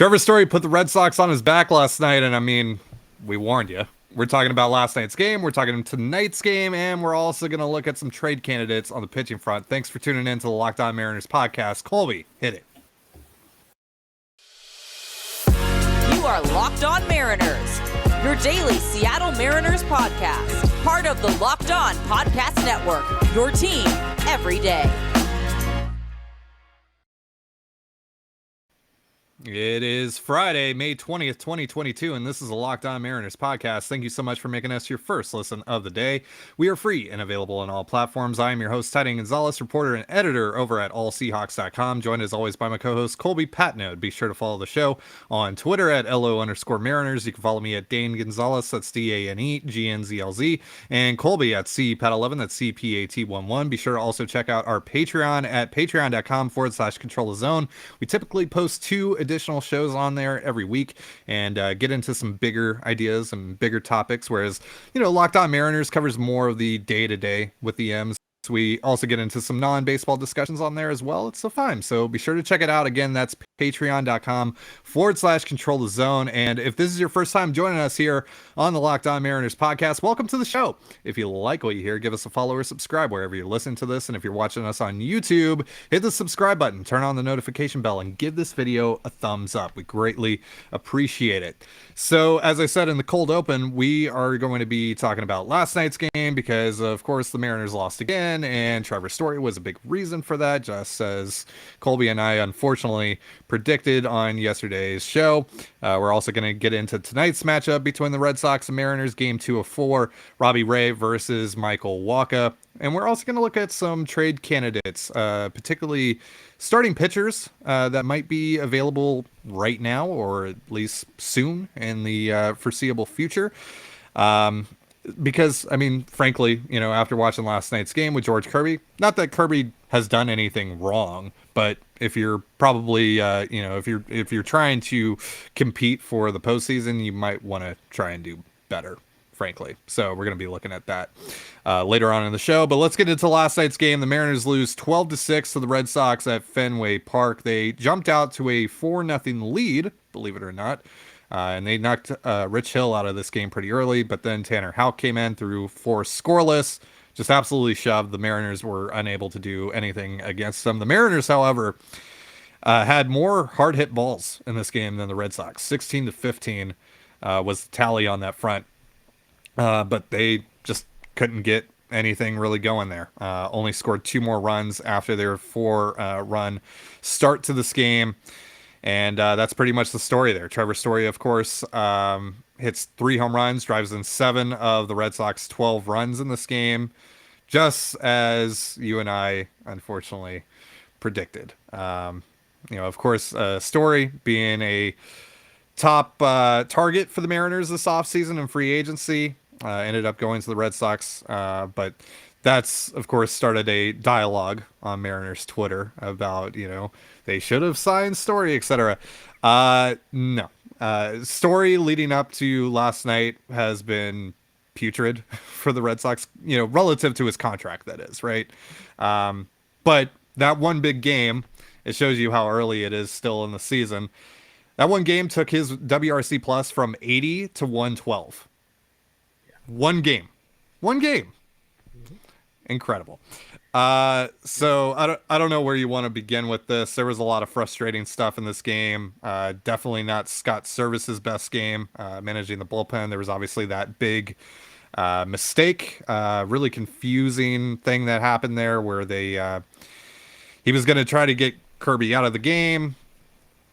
Trevor Story put the Red Sox on his back last night, and I mean, we warned you. We're talking about last night's game, we're talking tonight's game, and we're also going to look at some trade candidates on the pitching front. Thanks for tuning in to the Locked On Mariners podcast. Colby, hit it. You are Locked On Mariners, your daily Seattle Mariners podcast. Part of the Locked On Podcast Network, your team every day. It is Friday, May 20th, 2022, and this is a Locked On Mariners podcast. Thank you so much for making us your first listen of the day. We are free and available on all platforms. I am your host, Ty Gonzalez, reporter and editor over at allseahawks.com, joined as always by my co-host, Colby Patnode. Be sure to follow the show on Twitter at LO_Mariners. You can follow me at Dane Gonzalez, that's DANEGNZLZ, and Colby at CPAT11, that's CPAT11. Be sure to also check out our Patreon at patreon.com/control the zone. We typically post two additional shows on there every week and get into some bigger ideas and bigger topics, whereas Locked On Mariners covers more of the day-to-day with the M's. We also get into some non-baseball discussions on there as well. It's so fun, so be sure to check it out. Again, that's patreon.com/control the zone. And if this is your first time joining us here on the Locked On Mariners podcast, welcome to the show. If you like what you hear, give us a follow or subscribe wherever you listen to this. And if you're watching us on YouTube, hit the subscribe button, turn on the notification bell, and give this video a thumbs up. We greatly appreciate it. So as I said in the cold open, we are going to be talking about last night's game because, of course, the Mariners lost again, and Trevor Story was a big reason for that, just as Colby and I unfortunately predicted on yesterday's show. We're also going to get into tonight's matchup between the Red Sox and Mariners, game 2 of 4, Robbie Ray versus Maikel. And we're also going to look at some trade candidates, particularly starting pitchers that might be available right now or at least soon in the foreseeable future. Because, I mean, frankly, after watching last night's game with George Kirby, not that Kirby has done anything wrong, but if you're probably, if you're trying to compete for the postseason, you might want to try and do better, frankly. So we're going to be looking at that later on in the show. But let's get into last night's game. The Mariners lose 12-6 to the Red Sox at Fenway Park. They jumped out to a 4-0 lead, believe it or not. And they knocked Rich Hill out of this game pretty early, but then Tanner Houck came in through 4 scoreless, just absolutely shoved. The Mariners were unable to do anything against them. The Mariners, however, had more hard hit balls in this game than the Red Sox. 16-15 was the tally on that front, but they just couldn't get anything really going there. Only scored 2 more runs after their 4-run start to this game. And that's pretty much the story there. Trevor Story, of course, hits 3 home runs, drives in 7 of the Red Sox 12 runs in this game, just as you and I, unfortunately, predicted. Of course, Story being a top target for the Mariners this offseason in free agency, ended up going to the Red Sox, but that's, of course, started a dialogue on Mariners Twitter about, they should have signed Story, etc. No. Story leading up to last night has been putrid for the Red Sox, relative to his contract, that is, right? But that one big game, it shows you how early it is still in the season. That one game took his WRC plus from 80 to 112. Yeah. One game. Incredible. So I don't know where you want to begin with this. There was a lot of frustrating stuff in this game. Definitely not Scott Service's best game, managing the bullpen. There was obviously that big mistake, really confusing thing that happened there where he was going to try to get Kirby out of the game.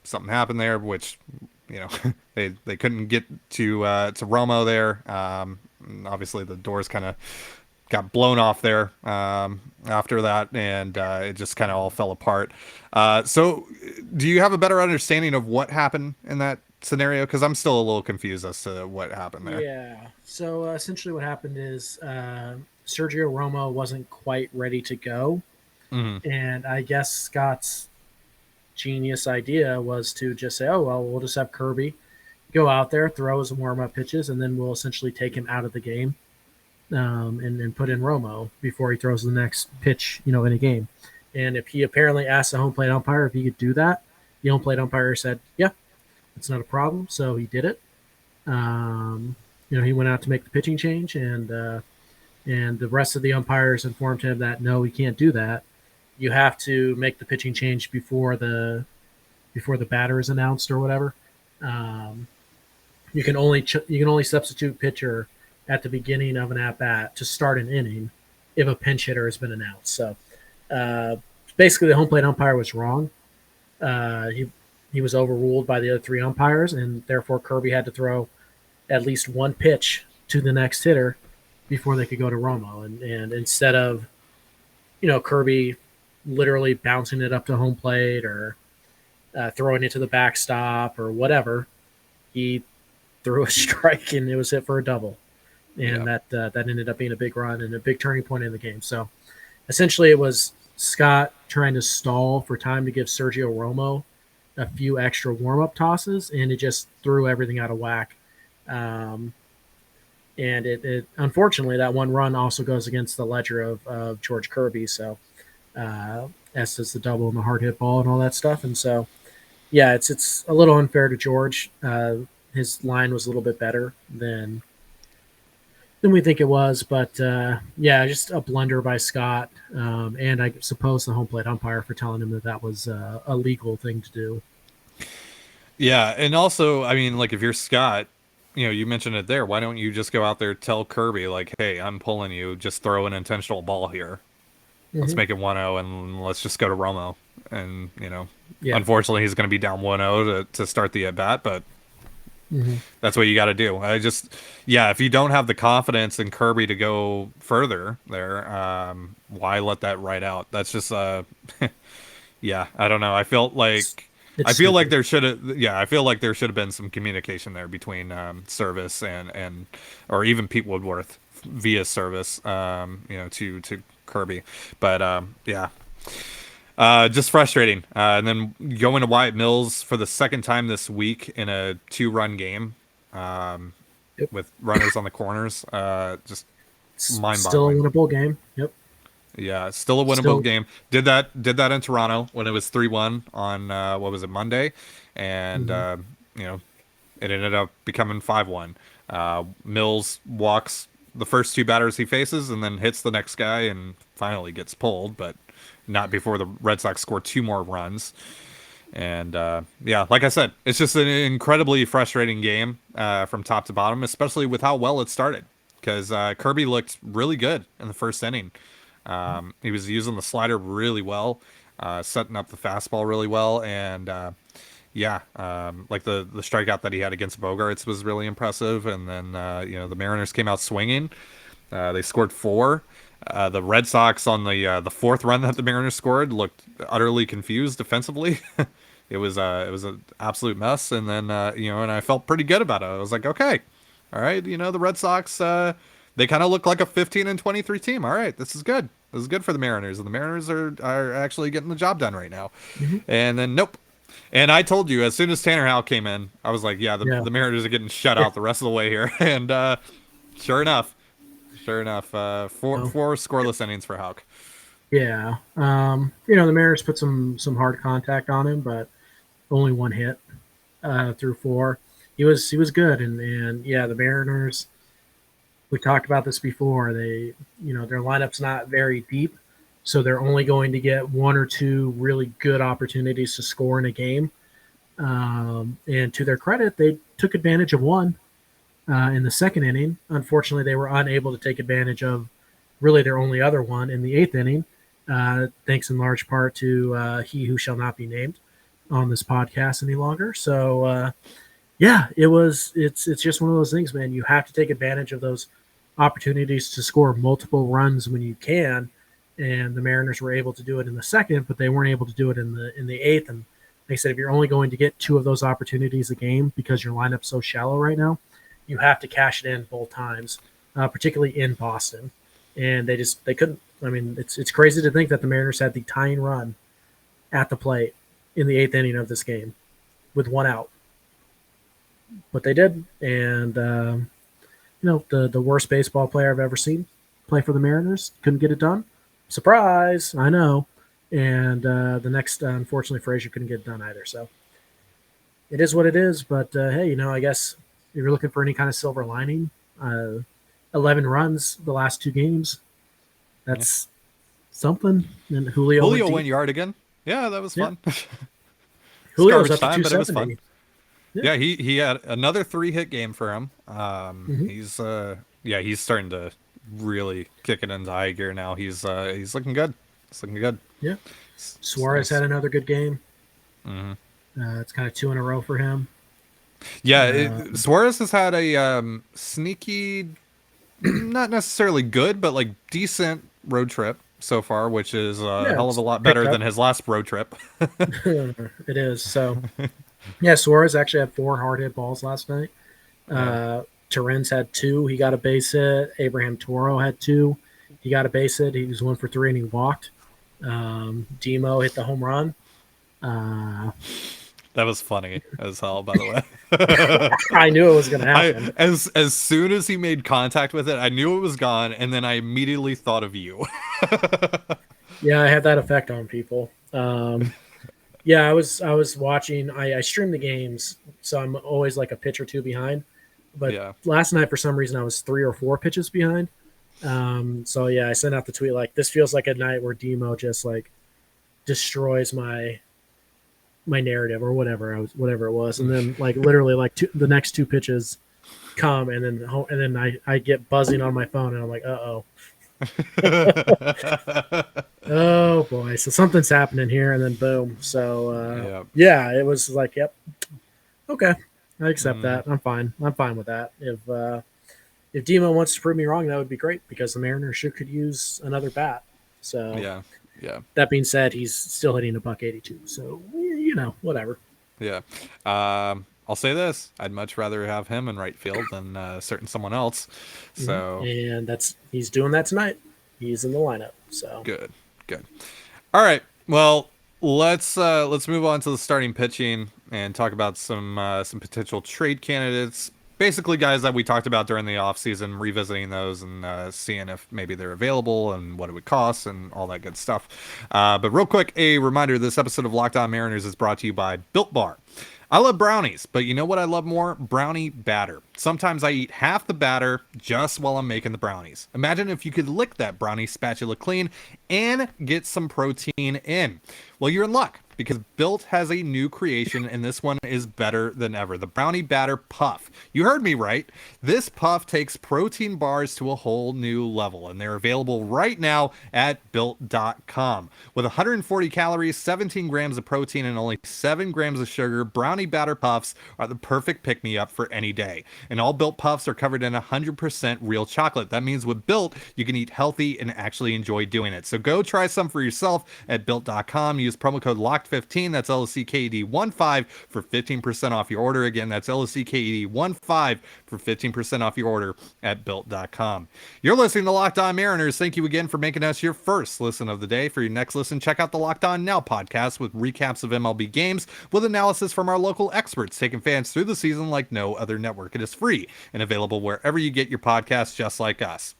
Something happened there, which, they couldn't get to Romo there. Obviously the doors kind of got blown off there after that, and it just kind of all fell apart. So do you have a better understanding of what happened in that scenario? Because I'm still a little confused as to what happened there. Yeah. So essentially what happened is Sergio Romo wasn't quite ready to go. Mm-hmm. And I guess Scott's genius idea was to just say, oh, well, we'll just have Kirby go out there, throw some warm-up pitches, and then we'll essentially take him out of the game. And put in Romo before he throws the next pitch, in a game. And if he apparently asked the home plate umpire if he could do that, the home plate umpire said, yeah. It's not a problem. So he did it. Um, he went out to make the pitching change, and the rest of the umpires informed him that no, he can't do that. You have to make the pitching change before the batter is announced or whatever. Um, you can only substitute pitcher at the beginning of an at bat to start an inning if a pinch hitter has been announced. So uh, basically, the home plate umpire was wrong. He was overruled by the other three umpires, and therefore Kirby had to throw at least one pitch to the next hitter before they could go to Romo. And instead of Kirby literally bouncing it up to home plate or throwing it to the backstop or whatever, he threw a strike and it was hit for a double, and Yeah. that ended up being a big run and a big turning point in the game. So essentially, it was Scott trying to stall for time to give Sergio Romo a few extra warm up tosses, and it just threw everything out of whack. Um, and it unfortunately that one run also goes against the ledger of George Kirby. So as does the double and the hard hit ball and all that stuff. And so yeah, it's a little unfair to George. His line was a little bit better than we think it was, but yeah, just a blunder by Scott, and I suppose the home plate umpire for telling him that was a legal thing to do. Yeah, and also, I mean, like if you're Scott, you mentioned it there. Why don't you just go out there tell Kirby like, "Hey, I'm pulling you. Just throw an intentional ball here. Let's Mm-hmm. make it 1-0 and let's just go to Romo." And Yeah. unfortunately, he's going to be down 1-0 to start the at bat, but Mm-hmm. that's what you got to do. Yeah, if you don't have the confidence in Kirby to go further there, why let that ride out? That's just yeah, I don't know. It's, it's I feel like stupid. there should have, yeah, I feel like there should have been some communication there between Service and or even Pete Woodworth via Service, to Kirby. But yeah, just frustrating. And then going to Wyatt Mills for the second time this week in a 2-run game, um, Yep. with runners on the corners. Just It's still a mind-boggling. winnable game. Yep. Yeah, still a winnable Still. game. Did that in Toronto when it was 3-1 on what was it, Monday, and Mm-hmm. you know it ended up becoming 5-1. Mills walks the first two batters he faces and then hits the next guy and finally gets pulled, but not before the Red Sox score two more runs. And yeah, like I said, it's just an incredibly frustrating game from top to bottom, especially with how well it started. Because Kirby looked really good in the first inning. He was using the slider really well, setting up the fastball really well, and yeah, like the strikeout that he had against Bogarts was really impressive. And then the Mariners came out swinging. They scored four. The Red Sox on the fourth run that the Mariners scored looked utterly confused defensively. It was an absolute mess, and then and I felt pretty good about it. I was like, okay, all right, the Red Sox, they kind of look like a 15-23 team. All right, this is good. This is good for the Mariners, and the Mariners are actually getting the job done right now. Mm-hmm. And then nope. And I told you as soon as Tanner Houck came in, I was like, yeah, the Yeah. the Mariners are getting shut out the rest of the way here. And sure enough, four Well, four scoreless innings for Houck. yeah. The Mariners put some hard contact on him, but only one hit through four. He was good, and yeah, the Mariners. We talked about this before. Their lineup's not very deep, so they're only going to get one or two really good opportunities to score in a game. And to their credit, they took advantage of one in the second inning. Unfortunately, they were unable to take advantage of really their only other one in the eighth inning, thanks in large part to he who shall not be named on this podcast any longer. So yeah, it's just one of those things, man. You have to take advantage of those opportunities to score multiple runs when you can. And the Mariners were able to do it in the second, but they weren't able to do it in the eighth. And they said if you're only going to get two of those opportunities a game because your lineup's so shallow right now, you have to cash it in both times, particularly in Boston. And they couldn't. I mean, it's crazy to think that the Mariners had the tying run at the plate in the eighth inning of this game with one out, but they did. And the worst baseball player I've ever seen play for the Mariners couldn't get it done. Surprise, I know. And the next, unfortunately, Frazier couldn't get it done either. So it is what it is. But hey, I guess if you're looking for any kind of silver lining, uh, 11 runs the last 2 games. Yeah. That's something. And Julio went Julio deep. went yard again. Yeah, that was Yeah, fun. It's Julio's garbage up to time, but it was fun. 270. Yeah. Yeah, he had another 3-hit game for him. Hmm. He's starting to really kick it into high gear now. He's looking good. It's looking good. Yeah. It's Suarez nice. had another good game. Hmm. It's kind of 2 in a row for him. Yeah, Um, Suarez has had a sneaky, not necessarily good, but like decent road trip so far, which is a yeah, hell of a it's lot picked better up. than his last road trip. It is. So, yeah, Suarez actually had 4 hard hit balls last night. Yeah. Terrence had 2. He got a base hit. Abraham Toro had 2. He got a base hit. He was 1 for 3 and he walked. Demo hit the home run. Uh, That was funny as hell, by the way. I knew it was going to I happen. as soon as he made contact with it, I knew it was gone, and then I immediately thought of you. Yeah, I had that effect on people. Yeah, I was watching. I stream the games, so I'm always like a pitch or 2 behind. But Yeah. last night, for some reason, I was 3 or 4 pitches behind. So yeah, I sent out the tweet like, "This feels like a night where Demo just like destroys my narrative or whatever it was." And then like literally like the next 2 pitches come, and then I get buzzing on my phone, and I'm like, oh boy, so something's happening here, and then boom. So Yeah. yeah, it was like, yep, okay, I accept Mm, that. I'm fine with that. If Demo wants to prove me wrong, that would be great because the Mariners could use another bat. So yeah. Yeah. that being said, he's still hitting a buck 82. So whatever. Yeah. I'll say this: I'd much rather have him in right field than certain someone else. So And he's doing that tonight. He's in the lineup. So good. Good. All right. Well, let's move on to the starting pitching and talk about some potential trade candidates. Basically, guys that we talked about during the offseason, revisiting those and seeing if maybe they're available and what it would cost and all that good stuff. But real quick, a reminder: this episode of Locked On Mariners is brought to you by Built Bar. I love brownies, but you know what I love more? Brownie batter. Sometimes I eat half the batter just while I'm making the brownies. Imagine if you could lick that brownie spatula clean and get some protein in. Well, you're in luck because Built has a new creation and this one is better than ever. The Brownie Batter Puff. You heard me right. This puff takes protein bars to a whole new level and they're available right now at built.com. With 140 calories, 17 grams of protein, and only 7 grams of sugar, Brownie Batter Puffs are the perfect pick-me-up for any day. And all Built Puffs are covered in 100% real chocolate. That means with Built, you can eat healthy and actually enjoy doing it. So go try some for yourself at built.com. Use promo code LOCKED15, that's LOCKED15 for 15% off your order. Again, that's LOCKED15 for 15% off your order at built.com. You're listening to Locked On Mariners. Thank you again for making us your first listen of the day. For your next listen, check out the Locked On Now podcast with recaps of MLB games with analysis from our local experts, taking fans through the season like no other network. It is free and available wherever you get your podcasts, just like us.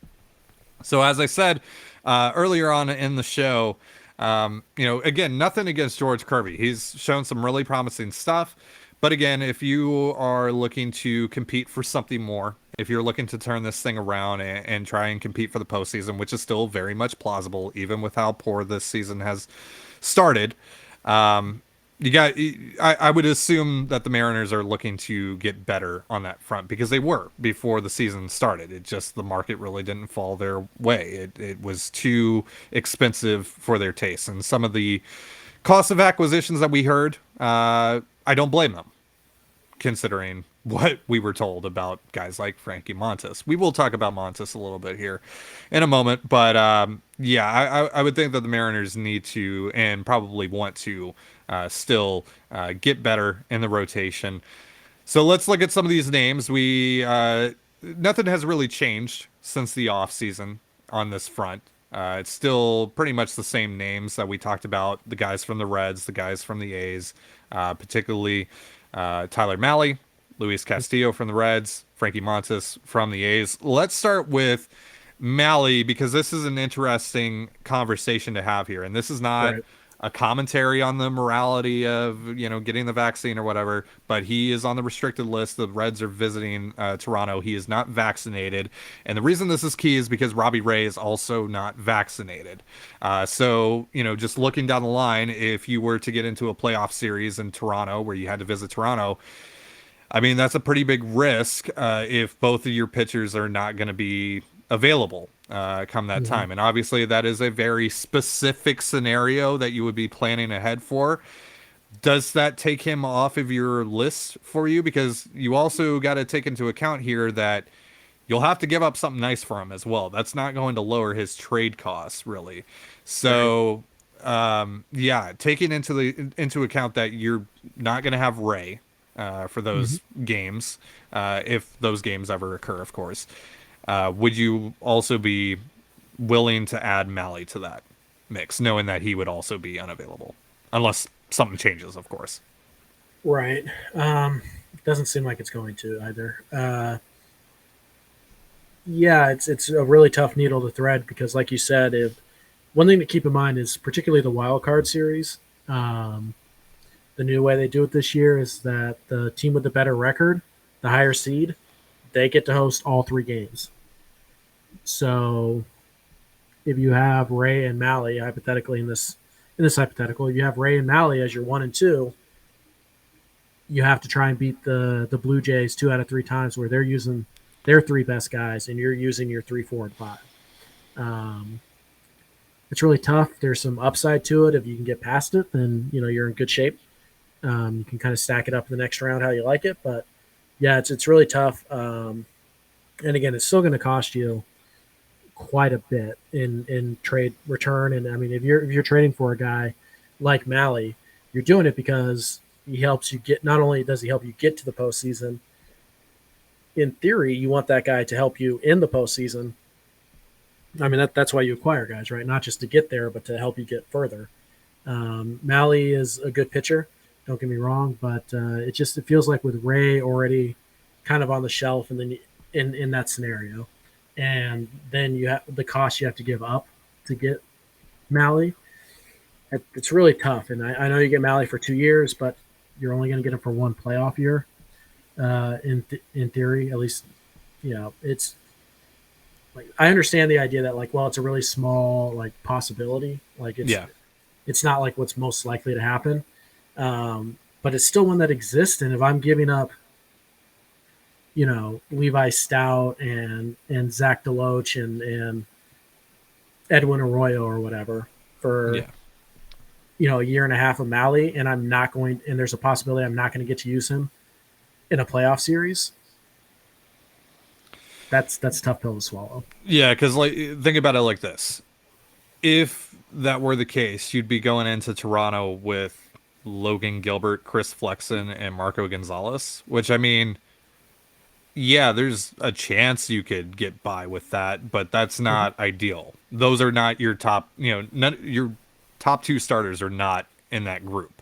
So as I said earlier on in the show, again, nothing against George Kirby. He's shown some really promising stuff. But again, if you are looking to compete for something more, if you're looking to turn this thing around and try and compete for the postseason, which is still very much plausible, even with how poor this season has started, you got. I would assume that the Mariners are looking to get better on that front because they were before the season started. It just the market really didn't fall their way. It was too expensive for their taste, and some of the cost of acquisitions that we heard, I don't blame them, considering what we were told about guys like Frankie Montas. We will talk about Montas a little bit here in a moment, but I would think that the Mariners need to and probably want to still get better in the rotation. So let's look at some of these names. Nothing has really changed since the offseason on this front. It's still pretty much the same names that we talked about, the guys from the Reds, the guys from the A's, particularly Tyler Mahle, Luis Castillo from the Reds, Frankie Montas from the A's. Let's start with Mahle because this is an interesting conversation to have here. And this is not Right. a commentary on the morality of, getting the vaccine or whatever, but he is on the restricted list. The Reds are visiting Toronto. He is not vaccinated. And the reason this is key is because Robbie Ray is also not vaccinated. So, just looking down the line, if you were to get into a playoff series in Toronto where you had to visit Toronto, I mean, that's a pretty big risk if both of your pitchers are not going to be available come that Mhm. time. And obviously, that is a very specific scenario that you would be planning ahead for. Does that take him off of your list for you? Because you also got to take into account here that you'll have to give up something nice for him as well. That's not going to lower his trade costs, really. Right. So, yeah, taking into account that you're not going to have Ray for Hmm. those games, if those games ever occur, of course. Would you also be willing to add Mally to that mix, knowing that he would also be unavailable, unless something changes, of course? Right. Doesn't seem like it's going to either. Yeah, it's a really tough needle to thread because, like you said, one thing to keep in mind is particularly the wild card series. Um, the new way they do it this year is that the team with the better record, the higher seed, they get to host all three games. So if you have Ray and Mally, hypothetically in this hypothetical, if you have Ray and Mally as your 1 and 2, you have to try and beat the Blue Jays 2 out of 3 times where they're using their three best guys and you're using your 3, 4, and 5. Um, it's really tough. There's some upside to it. If you can get past it, then you're in good shape. You can kind of stack it up in the next round how you like it. But yeah, it's really tough. And again, it's still going to cost you quite a bit in trade return. And I mean, if you're trading for a guy like Mally, you're doing it because he helps you get. Not only does he help you get to the postseason, in theory, you want that guy to help you in the postseason. I mean, that's why you acquire guys, right? Not just to get there, but to help you get further. Mally is a good pitcher. Don't get me wrong, but it feels like with Ray already kind of on the shelf, and then in that scenario, and then you have the cost you have to give up to get Mally. It's really tough, and I know you get Mally for 2 years, but you're only going to get him for one playoff year. In theory, at least, it's like I understand the idea that like, well, it's a really small like possibility. Like Yeah. it's not like what's most likely to happen, but it's still one that exists. And if I'm giving up, Levi Stout and Zach Deloach and Edwin Arroyo or whatever for Yeah. a year and a half of Mally, and there's a possibility I'm not going to get to use him in a playoff series. That's a tough pill to swallow. Yeah, because like think about it like this: if that were the case, you'd be going into Toronto with Logan Gilbert, Chris Flexen, and Marco Gonzalez. Which I mean, yeah, there's a chance you could get by with that, but that's Mhm. not ideal. Those are not your top. Your top two starters are not in that group.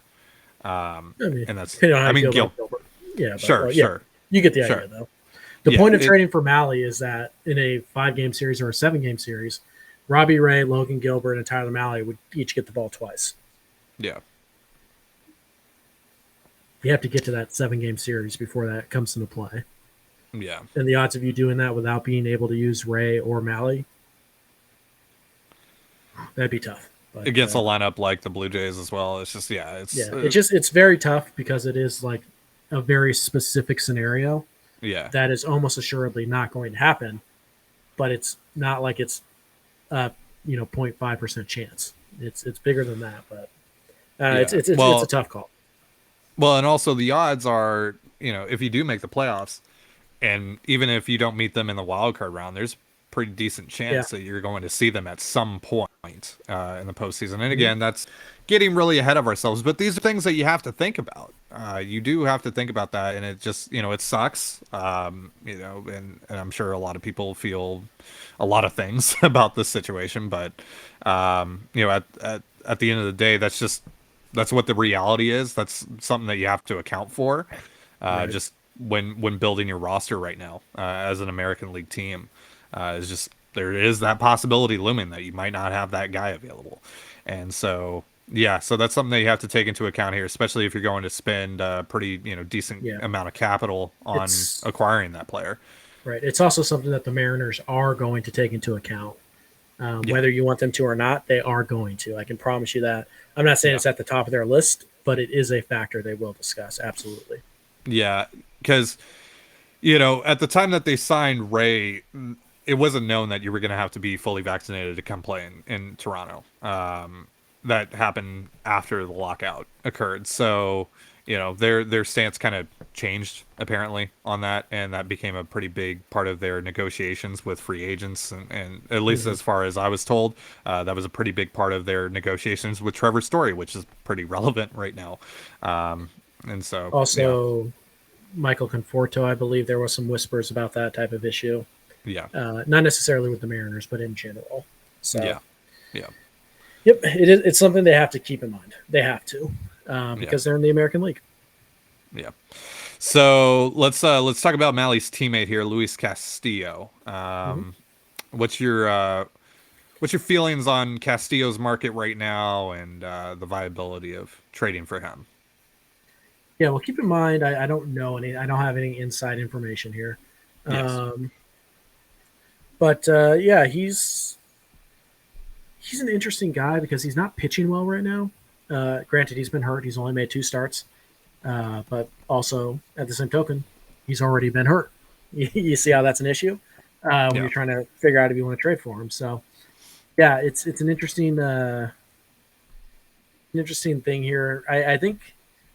I mean, And that's, depending on how I you mean, feel Gil. about Gilbert. Yeah, but Sure, yeah, sure, you get the sure. idea though. The Yeah, point of trading for Mally is that in a 5 game series or a 7 game series, Robbie Ray, Logan Gilbert, and Tyler Mally would each get the ball twice. yeah. You have to get to that 7 game series before that comes into play. Yeah. And the odds of you doing that without being able to use Ray or Mally, that'd be tough. But Against a lineup like the Blue Jays as well. It's just, yeah, it's, yeah, it's very tough because it is like a very specific scenario yeah. that is almost assuredly not going to happen. But it's not like it's 0.5% chance. It's bigger than that, but Yeah. it's Well, a tough call. well, and also the odds are, if you do make the playoffs, and even if you don't meet them in the wild card round, there's pretty decent Yeah. chance that you're going to see them at some point in the postseason. And Mhm. again, that's getting really ahead of ourselves. But these are things that you have to think about. You do have to think about that, and it just, it sucks. And I'm sure a lot of people feel a lot of things about this situation. But at the end of the day, that's what the reality is. That's something that you have to account for. Right. Just when building your roster right now as an American League team, is just there is that possibility looming that you might not have that guy available, and so Yeah, so that's something that you have to take into account here, especially if you're going to spend a pretty, decent Yeah, amount of capital on it's acquiring that player. right. It's also something that the Mariners are going to take into account. Yeah, Whether you want them to or not, they are going to. I can promise you that. I'm not saying yeah, it's at the top of their list, but it is a factor they will discuss. Absolutely. yeah. Because at the time that they signed Ray, it wasn't known that you were going to have to be fully vaccinated to come play in Toronto. That happened after the lockout occurred. So, their stance kind of changed apparently on that, and that became a pretty big part of their negotiations with free agents, and at least Hmm. as far as I was told, that was a pretty big part of their negotiations with Trevor Story, which is pretty relevant right now. And so, Also, Michael Conforto, I believe there was some whispers about that type of issue. yeah, Not necessarily with the Mariners, but in general. So, yeah, yeah, yep, it's something they have to keep in mind. They have to yeah. because they're in the American League. Yeah. So let's talk about Mally's teammate here, Luis Castillo. Hmm. What's your feelings on Castillo's market right now and the viability of trading for him? Yeah, well, keep in mind, I don't know any, I don't have any inside information here. Yes. Um, but yeah, he's an interesting guy because he's not pitching well right now. Granted, he's been hurt. He's only made 2 starts. But also, at the same token, he's already been hurt. You see how that's an issue when Yeah. you're trying to figure out if you want to trade for him. So, yeah, it's an interesting thing here. I think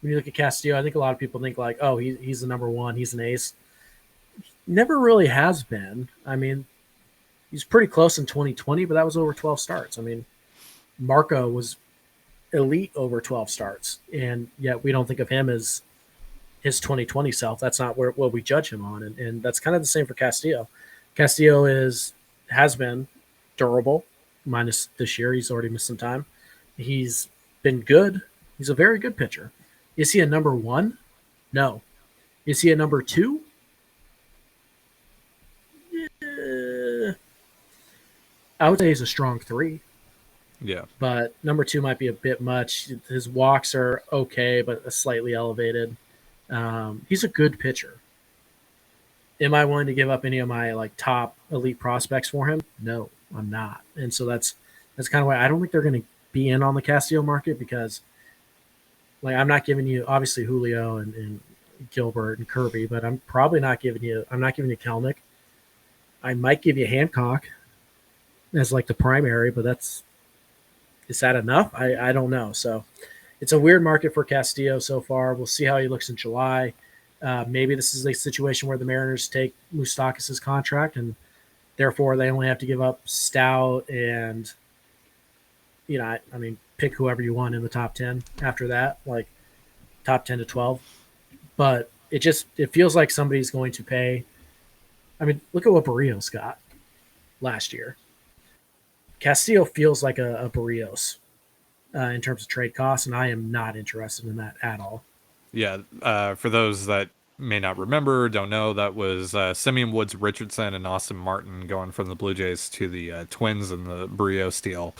when you look at Castillo, I think a lot of people think like, oh, he's the number one, he's an ace. Never really has been. I mean, he's pretty close in 2020, but that was over 12 starts. I mean, Marco was elite over 12 starts, and yet we don't think of him as his 2020 self. That's not what we judge him on, and that's kind of the same for Castillo. Castillo has been durable, minus this year. He's already missed some time. He's been good. He's a very good pitcher. Is he a number one? No. Is he a number two? Eh, I would say he's a strong three, Yeah. but number two might be a bit much. His walks are okay, but slightly elevated. He's a good pitcher. Am I willing to give up any of my like top elite prospects for him? No, I'm not. And so that's kind of why I don't think they're going to be in on the Castillo market because like I'm not giving you obviously Julio and Gilbert and Kirby, but I'm probably not giving you I'm not giving you Kelnick. I might give you Hancock as like the primary, but is that enough? I don't know. So it's a weird market for Castillo so far. We'll see how he looks in July. Maybe this is a situation where the Mariners take Moustakas' contract and therefore they only have to give up Stout and I mean pick whoever you want in the top 10 after that, like top 10 to 12. But it feels like somebody's going to pay. I mean, look at what Barrios got last year. Castillo feels like a Barrios in terms of trade costs, and I am not interested in that at all. Yeah. For those that may not remember, don't know, that was Simeon Woods Richardson and Austin Martin going from the Blue Jays to the Twins in the Barrios deal.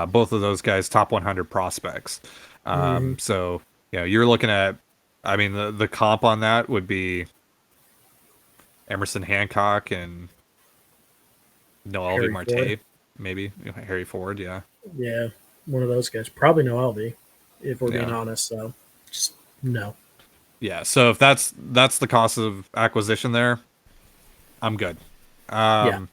Both of those guys top 100 prospects. Mm-hmm. So you're looking at, I mean, the comp on that would be Emerson Hancock and Noel Harry Ford. Marte, maybe Harry Ford. Yeah. Yeah, one of those guys. Probably no LV, if we're being Yeah. honest. So just no. Yeah. So if that's the cost of acquisition there, I'm good. Yeah. Um,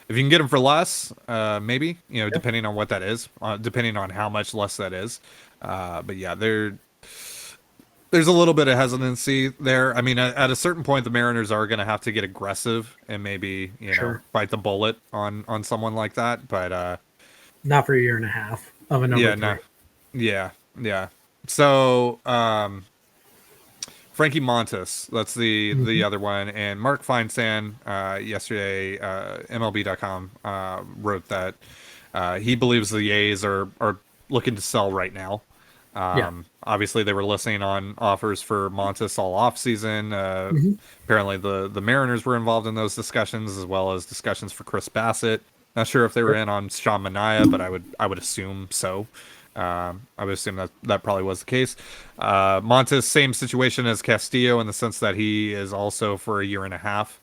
if you can get them for less, maybe, Yeah. depending on what that is, depending on how much less that is. But yeah, there's a little bit of hesitancy there. I mean, at a certain point, the Mariners are going to have to get aggressive and maybe, Sure. bite the bullet on someone like that. But Not for a year and a half of a number yeah, no, three. yeah, yeah. So Frankie Montas, that's the Mm-hmm. other one, and Mark Feinsand yesterday, MLB.com wrote that he believes the A's are looking to sell right now. Yeah. Obviously, they were listening on offers for Montas all off season. Mm-hmm. Apparently, the Mariners were involved in those discussions as well as discussions for Chris Bassett. Not sure if they were Sure. in on Sean Manaea, but I would assume so. I would assume that probably was the case. Montes, same situation as Castillo in the sense that he is also for a year and a half.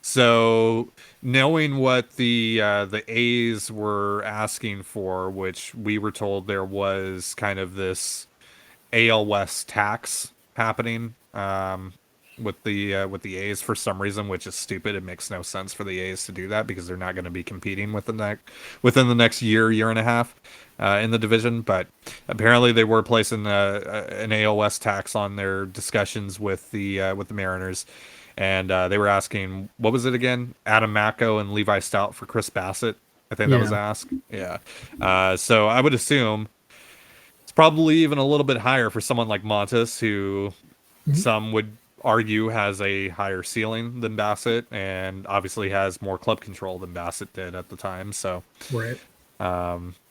So knowing what the A's were asking for, which we were told there was kind of this AL West tax happening with the A's for some reason, which is stupid. It makes no sense for the A's to do that because they're not going to be competing within the next year and a half in the division. But apparently, they were placing an AL West tax on their discussions with the Mariners. And they were asking, what was it again? Adam Macko and Levi Stout for Chris Bassett. I think that was asked. Yeah. So I would assume it's probably even a little bit higher for someone like Montes, who some would argue has a higher ceiling than Bassett, and obviously has more club control than Bassett did at the time. So, Right.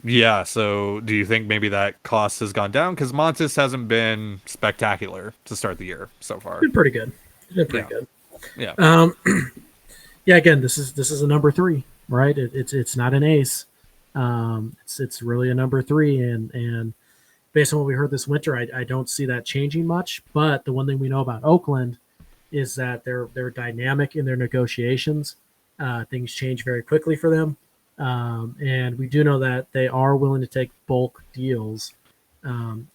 yeah. So, do you think maybe that cost has gone down because Montes hasn't been spectacular to start the year so far? Been pretty good. Been pretty good. Yeah. Yeah. Again, this is a number 3, right? It's not an ace. It's really a number 3, and based on what we heard this winter, I don't see that changing much. But the one thing we know about Oakland is that they're dynamic in their negotiations. Things change very quickly for them, and we do know that they are willing to take bulk deals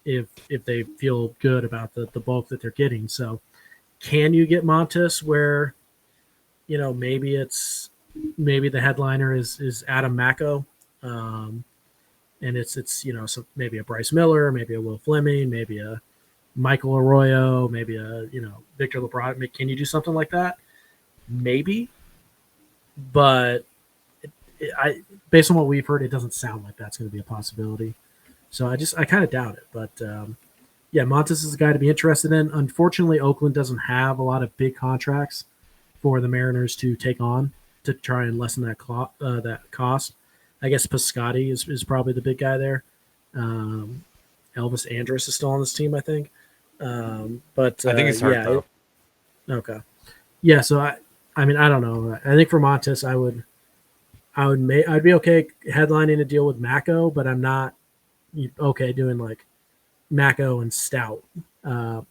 if they feel good about the bulk that they're getting. So, can you get Montes where, maybe the headliner is Adam Macko, and it's so maybe a Bryce Miller, maybe a Will Fleming, maybe a Maikel Arroyo, maybe a Victor LeBron. Can you do something like that? Maybe, but based on what we've heard, it doesn't sound like that's going to be a possibility. So I kind of doubt it. But yeah, Montes is a guy to be interested in. Unfortunately, Oakland doesn't have a lot of big contracts for the Mariners to take on to try and lessen that cost. I guess Piscotty is probably the big guy there. Elvis Andrus is still on this team, I think. But I think he's hurt though. Okay. Yeah, so I mean, I don't know. I think for Montes, I'd be okay headlining a deal with Macko, but I'm not okay doing like Macko and Stout,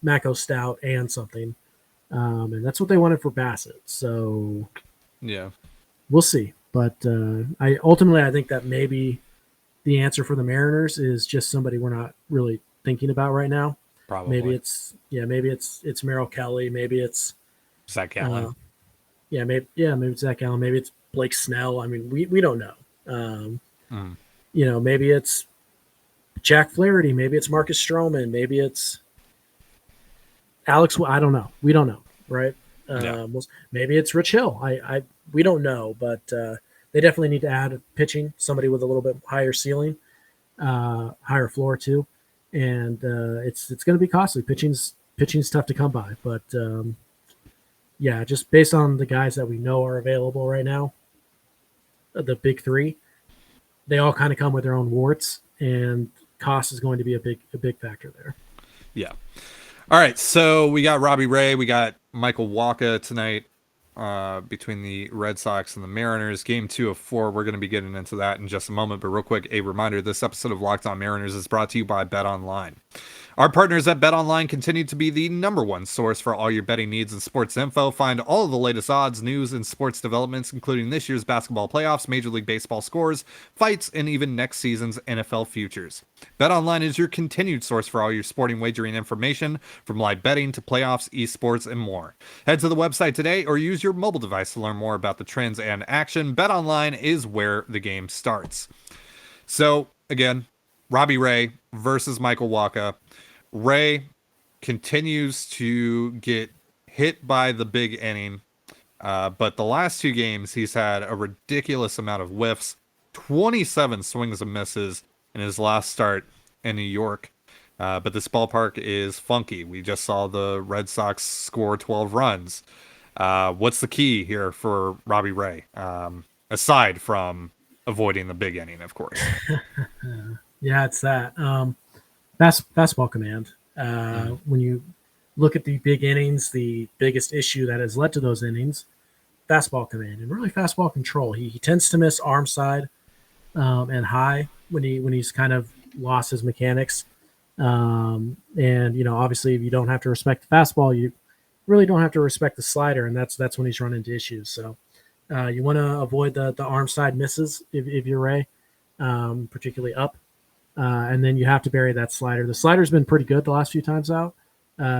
Macko Stout and something, and that's what they wanted for Bassett. So yeah, we'll see. But I think that maybe the answer for the Mariners is just somebody we're not really thinking about right now. probably. Maybe it's Merrill Kelly. Maybe it's Zach Allen. maybe it's Zach Allen. Maybe it's Blake Snell. I mean, we don't know. Maybe it's Jack Flaherty. Maybe it's Marcus Stroman. Maybe it's Alex. I don't know. We don't know, right? Maybe it's Rich Hill. We don't know, but they definitely need to add pitching, somebody with a little bit higher ceiling, higher floor too, and it's going to be costly. Pitching's tough to come by, but yeah, just based on the guys that we know are available right now, the big 3, they all kind of come with their own warts, and cost is going to be a big factor there. Yeah. All right, so we got Robbie Ray, we got Maikel Wacha tonight between the Red Sox and the Mariners. Game 2 of 4. We're going to be getting into that in just a moment, but real quick, a reminder, this episode of Locked On Mariners is brought to you by BetOnline. Our partners at BetOnline continue to be the #1 source for all your betting needs and sports info. Find all of the latest odds, news, and sports developments, including this year's basketball playoffs, Major League Baseball scores, fights, and even next season's NFL futures. BetOnline is your continued source for all your sporting wagering information, from live betting to playoffs, esports, and more. Head to the website today or use your mobile device to learn more about the trends and action. BetOnline is where the game starts. So, again, Robbie Ray versus Maikel Wacha. Ray continues to get hit by the big inning, but the last 2 games he's had a ridiculous amount of whiffs, 27 swings and misses in his last start in New York. But this ballpark is funky. We just saw the Red Sox score 12 runs. What's the key here for Robbie Ray, aside from avoiding the big inning, of course? Yeah, it's that. Fastball command. When you look at the big innings, the biggest issue that has led to those innings, fastball command and really fastball control. He tends to miss arm side and high when he's kind of lost his mechanics. And obviously, if you don't have to respect the fastball, you really don't have to respect the slider, and that's when he's run into issues. So you want to avoid the arm side misses if you're Ray, particularly up, and then you have to bury that slider. The slider's been pretty good the last few times out,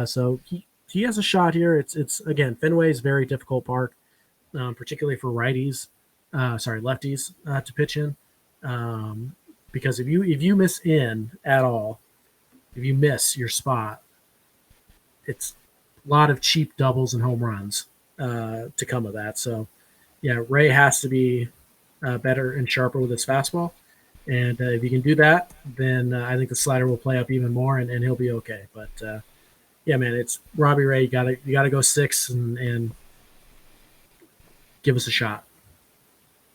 so he has a shot here. It's again, Fenway is a very difficult park, particularly for lefties to pitch in, because if you miss in at all, if you miss your spot, it's a lot of cheap doubles and home runs to come of that. So, yeah, Ray has to be better and sharper with his fastball. And if you can do that, then I think the slider will play up even more, and he'll be okay. But yeah, man, it's Robbie Ray. You gotta go 6 and give us a shot.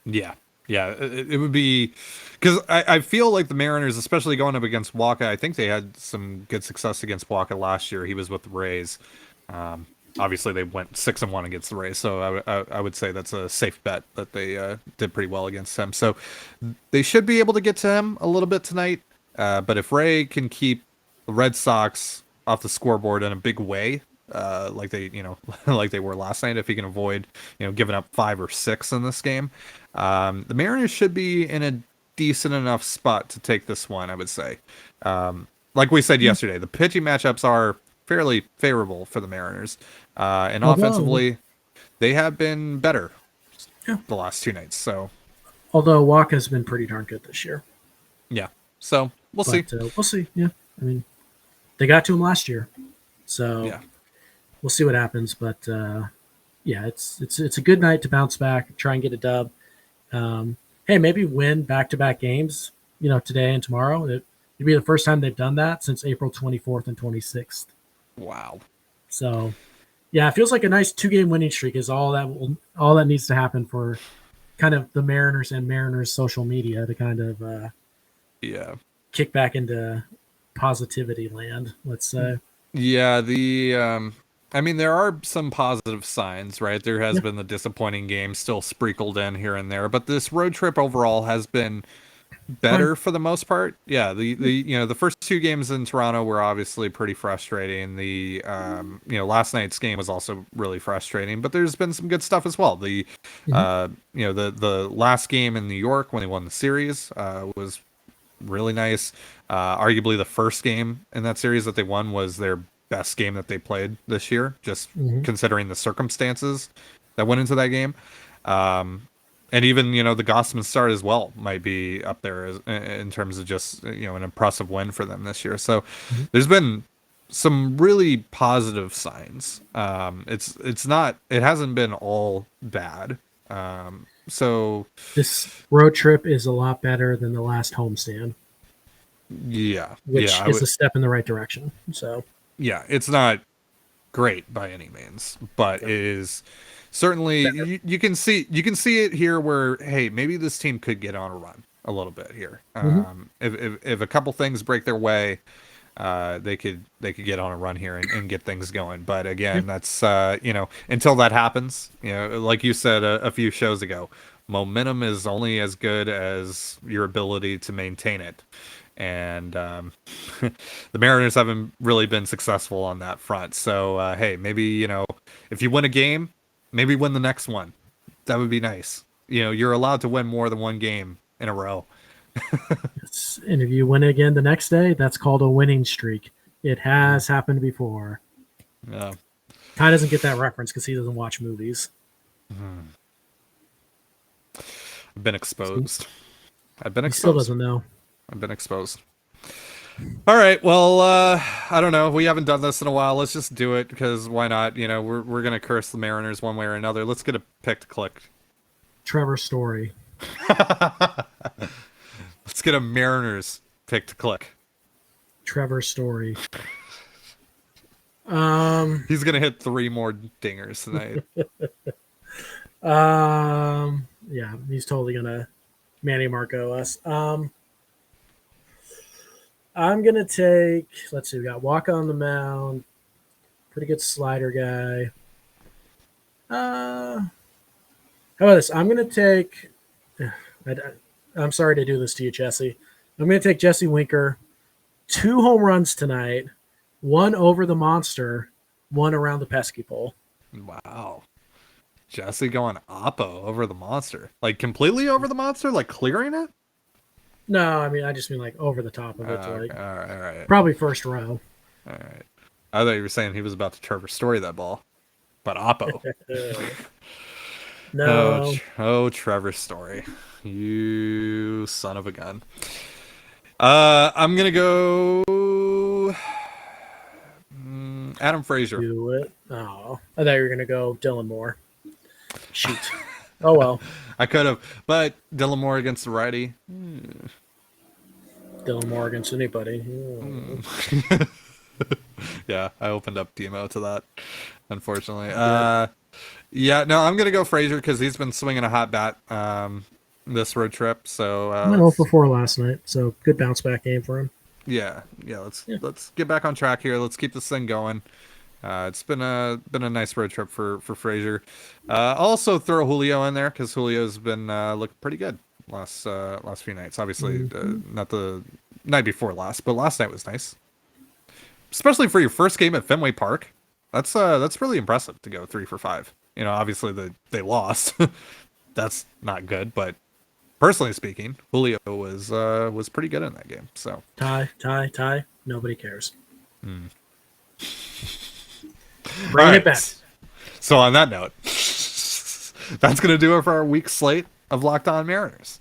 Yeah. Yeah, it would be because I feel like the Mariners, especially going up against Waka, I think they had some good success against Waka last year. He was with the Rays. Obviously, they went 6-1 against the Rays, so I would say that's a safe bet that they did pretty well against him. So they should be able to get to him a little bit tonight. But if Ray can keep the Red Sox off the scoreboard in a big way, like they like they were last night, if he can avoid giving up 5 or 6 in this game, the Mariners should be in a decent enough spot to take this one, I would say. Like we said yesterday, the pitching matchups are fairly favorable for the Mariners, and Although, offensively they have been better yeah, the last 2 nights. So although Waka's been pretty darn good this year, yeah, so we'll see. but we'll see. Yeah, I mean, they got to him last year, so Yeah. we'll see what happens. But yeah, it's a good night to bounce back, try and get a dub. Hey, maybe win back-to-back games. Today and tomorrow. It'd be the first time they've done that since April 24th and 26th. Wow. So, yeah, it feels like a nice 2-game winning streak is all that needs to happen for kind of the Mariners and Mariners social media to kind of Yeah. kick back into positivity land. Let's say. Yeah, I mean there are some positive signs, right? There has Yeah. been the disappointing game still sprinkled in here and there, but this road trip overall has been Fine. better for the most part. Yeah, the first 2 games in Toronto were obviously pretty frustrating. The last night's game was also really frustrating, but there's been some good stuff as well. Mhm. The last game in New York when they won the series was really nice. Arguably the first game in that series that they won was their best game that they played this year, just Mhm. considering the circumstances that went into that game. And even the Gossman start as well might be up there in terms of just an impressive win for them this year. So Mhm. there's been some really positive signs. It hasn't been all bad. So This road trip is a lot better than the last homestand, yeah, which is a step in the right direction. So, yeah, it's not great by any means, but it is certainly better. you can see it here where hey, maybe this team could get on a run a little bit here. Mhm. If a couple things break their way, they could get on a run here and get things going. But Yeah. again, that's until that happens, like you said a few shows ago, momentum is only as good as your ability to maintain it. And the Mariners haven't really been successful on that front. So hey, maybe if you win a game, maybe win the next one. That would be nice. You're allowed to win more than one game in a row. And if you win again the next day, that's called a winning streak. It has happened before. Yeah. Ty doesn't get that reference because he doesn't watch movies. I've been exposed. I've been He still exposed. doesn't know. I've been exposed. All right. Well, I don't know. We haven't done this in a while. Let's just do it because why not? We're gonna curse the Mariners one way or another. Let's get a pick to click. Trevor Story. Let's get a Mariners pick to click. Trevor Story. He's gonna hit 3 more dingers tonight. Yeah, he's totally gonna Manny Marco us. I'm gonna take. Let's see, we got Waka on the mound. Pretty good slider guy. How about this? I'm gonna take. I I'm sorry to do this to you, Jesse. I'm going to take Jesse Winker. 2 home runs tonight. 1 over the monster. 1 around the pesky pole. Wow. Jesse going oppo over the monster. Like completely over the monster? Like clearing it? No, I mean, I just mean like over the top of it. Okay. All right. Probably first row. All right. I thought you were saying he was about to Trevor Story that ball. But oppo. No. Oh, Trevor Story. You son of a gun. I'm going to go Adam Frazier. Do it. Oh, I thought you were going to go Dylan Moore. Shoot. Oh, well. I could have, but Dylan Moore against the righty. Dylan Moore against anybody. Yeah, I opened up Demo to that, unfortunately. Yeah, no, I'm going to go Frazier because he's been swinging a hot bat this road trip. So I went 0 for 4 last night, so good bounce back game for him. Yeah. Let's get back on track here. Let's keep this thing going. It's been a nice road trip for Frazier. Also throw Julio in there because Julio's been looking pretty good last few nights. Obviously, not the night before last, but last night was nice, especially for your first game at Fenway Park. That's really impressive to go 3 for 5. You know, obviously they lost. That's not good, but personally speaking, Julio was pretty good in that game. So Ty. Nobody cares. Bring right. it back. So on that note, that's going to do it for our week slate of Locked On Mariners.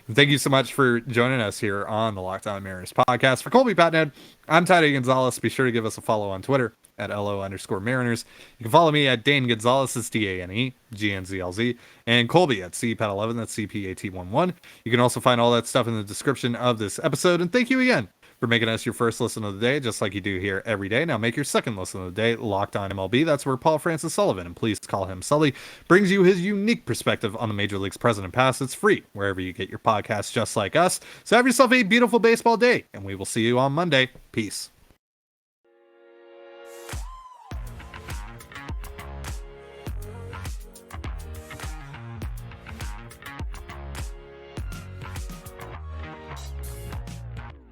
And thank you so much for joining us here on the Locked On Mariners podcast. For Colby Patned, I'm Ty Gonzalez. Be sure to give us a follow on Twitter at LO_Mariners. You can follow me at Dane Gonzalez, that's DaneGNZLZ, and Colby at CPAT11, that's CPAT11. You can also find all that stuff in the description of this episode. And thank you again for making us your first listen of the day, just like you do here every day. Now make your second listen of the day Locked On MLB. That's where Paul Francis Sullivan, and please call him Sully, brings you his unique perspective on the Major League's present and past. It's free wherever you get your podcasts, just like us. So have yourself a beautiful baseball day, and we will see you on Monday. Peace.